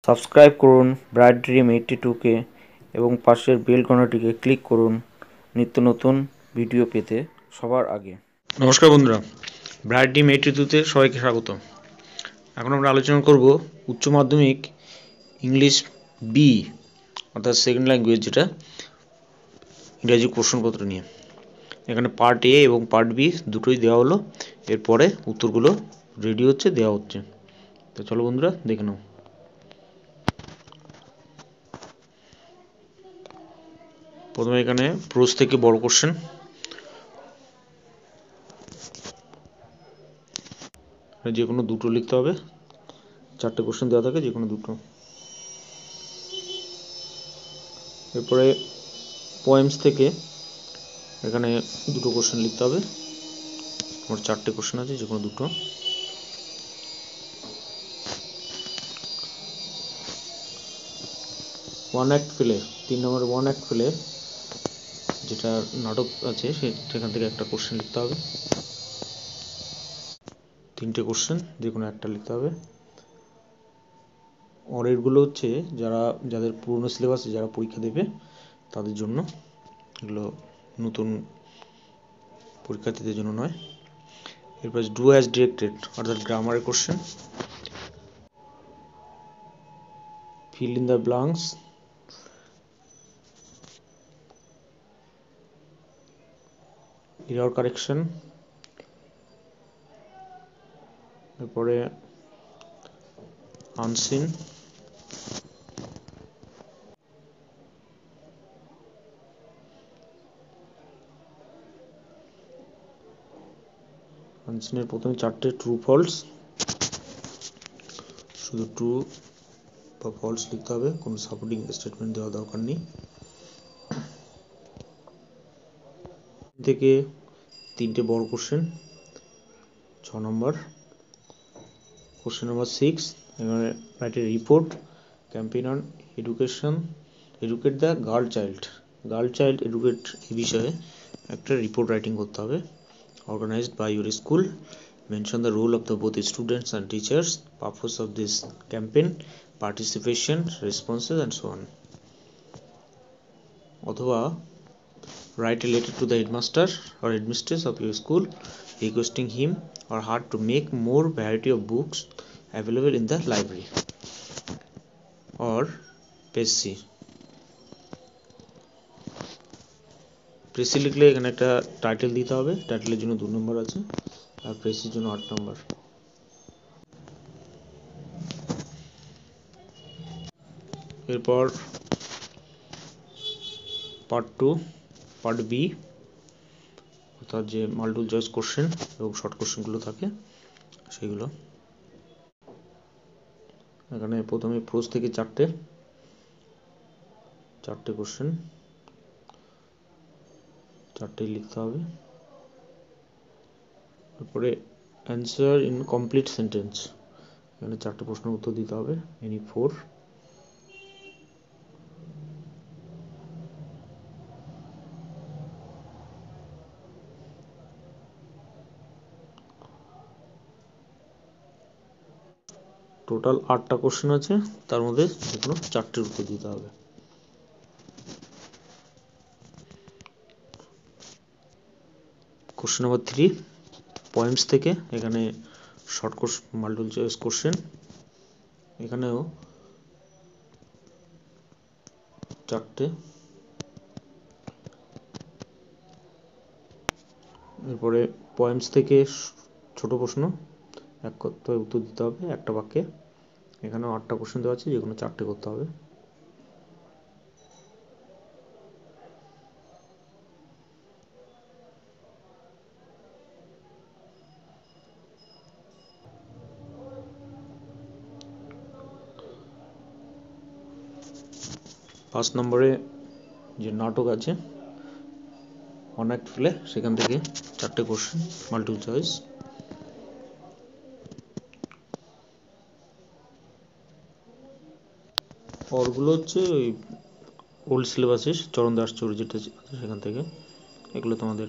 Subscribe করুন bright dream 82কে এবং পাশের বেল ঘন্টাটিকে ক্লিক করুন নিত্য নতুন ভিডিও পেতে সবার আগে। নমস্কার বন্ধুরা, ব্রাইট ড্রিম 82তে সবাইকে স্বাগত। এখন আমরা আলোচনা করব উচ্চ মাধ্যমিক ইংলিশ বি অর্থাৎ সেকেন্ড ল্যাঙ্গুয়েজ, যেটা ইংরাজি প্রশ্নপত্র নিয়ে। এখানে পার্ট এ এবং পার্ট বি দুটোই দেওয়া হলো, এরপরে উত্তরগুলো রেডি হচ্ছে, দেওয়া হচ্ছে। তো চলো বন্ধুরা দেখে নাও। প্রথমে এখানে প্রোজ থেকে বড় কোশ্চেন, যে কোনো দুটো লিখতে হবে। 4টে কোশ্চেন দেওয়া থাকে, যে কোনো দুটো। এরপরে পোয়েমস থেকে এখানে দুটো কোশ্চেন লিখতে হবে। আমার 4টে কোশ্চেন আছে, যে কোনো দুটো। ওয়ান অ্যাক্ট প্লে, 3 নম্বর ওয়ান অ্যাক্ট প্লে যেটা নাটক আছে সেখান থেকে একটা কোশ্চেন লিখতে হবে। 3টে কোশ্চেন, যে কোনো একটা লিখতে হবে। অরেরগুলো হচ্ছে যাদের পুরনো সিলেবাসে যারা পরীক্ষা দেবে তাদের জন্য, এগুলো নতুন পরীক্ষার্থীদের জন্য নয়। এরপর ডু অ্যাজ ডিরেক্টেড অর্থাৎ গ্রামারের question. Fill in the blanks, error correction. এরপরে আনসিন, আনসিনের প্রথমে 4টে ট্রু ফলস, শুধু ট্রু বা ফলস লিখতে হবে, কোনো সাপোর্টিং স্টেটমেন্ট দেওয়া দরকার নেই। থেকে 3টে বড় কোশ্চেন, 6 নম্বর। কোশ্চেন নাম্বার 6, এখানে write a report campaign on educate the girl child educate এই বিষয়ে একটা রিপোর্ট রাইটিং করতে হবে। Organised by your school, mention the role of the both students and teachers, purpose of this campaign, participation, responses and so on. অথবা write a letter to the headmaster or headmistress of your school requesting him or her to make more variety of books available in the library. Or page C, precis লিখলে এখানে একটা title দিতে হবে, টাইটেলের জন্য 2 নম্বর আছে, আর প্রেসির জন্য 8 নম্বর। এরপর পার্ট বি অর্থাৎ যে মাল্টিপল চয়েস কোশ্চেন এবং শর্ট কোশ্চেনগুলো থাকে সেগুলো। এখানে প্রথমে প্রোজ থেকে 4টে কোশ্চেন, 4টেই লিখতে হবে। তারপরে অ্যান্সার ইন কমপ্লিট সেন্টেন্স, এখানে 4টে প্রশ্নের উত্তর দিতে হবে, এনি 4। টোটাল 8টা কোশ্চেন আছে, তার মধ্যে যে কোনো 4টের উত্তর দিতে হবে। কোশ্চেন নাম্বার 3, পয়েমস থেকে, এখানে শর্ট মাল্টিপল চয়েস কোশ্চেন, এখানেও 4টে। এরপরে পয়েমস থেকে ছোট প্রশ্ন, এক কথায় উত্তর দিতে হবে একটা বাক্যে, এখানেও 8টা কোশ্চেন দেওয়া আছে, যে কোনো 4টে করতে হবে। ফার্স্ট নম্বরে যে নাটক আছে ওয়ান অ্যাক্ট প্লে, সেখান থেকে 4টে কোশ্চেন মাল্টিপল চয়েস। ওরগুলো হচ্ছে ওই ওল্ড সিলেবাসের চরণ দাস চৌধুরী যেটা আছে সেখান থেকে, এগুলো তোমাদের